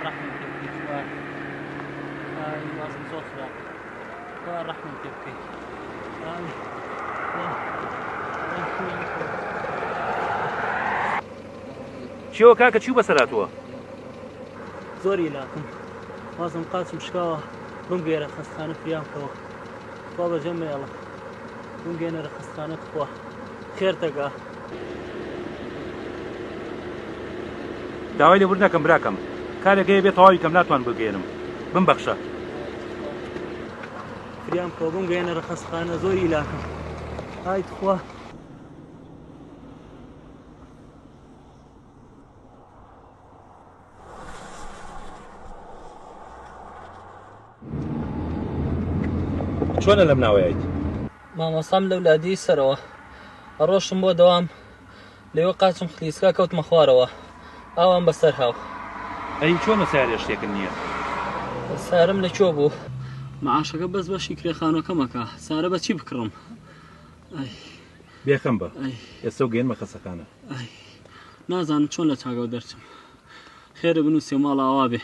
رحمة تبكي شوار واصل صوصرة رحمة تبكي چیەوە کاکە چی بەسەراتوە؟ زۆری لاکم وازم قاچم شکاوە بمگێرە خەستخانە فریام کەوە خوا بەجێم مێڵە بمگێنەرە خەستخانە خوا خێر دەگا. داوای لێبوور نەکەم براکەم، کارێک هەیە بێت تەواوی کەم ناتوان بگەێنم، بمبەخشە. فریام کەوە بمگێنەرە خەستخانە زۆری لاکم. ئایت خوا چۆنە لەم ناوەیەیت؟ مامۆستام لەو لادی سەرەوە ئەڕۆشم بۆ دەوام لەوێ قاچم خلیسکا کەوتمە خوارەوە ئاوام بەسەر هاو. ئەی چۆنە سیارێ شتێکن نییە؟ سارم لەکوێ بوو؟ مەعاشەکە بەس بەشی کرێخانەکەمەکە سارە بە چی بکڕم؟ بێخەم بە ئێستا گەێنمە خەسەکانە. نازانم چۆن لە چاگەو دەرچم. خێرە بنووسێ ماڵ ئاوا بێ.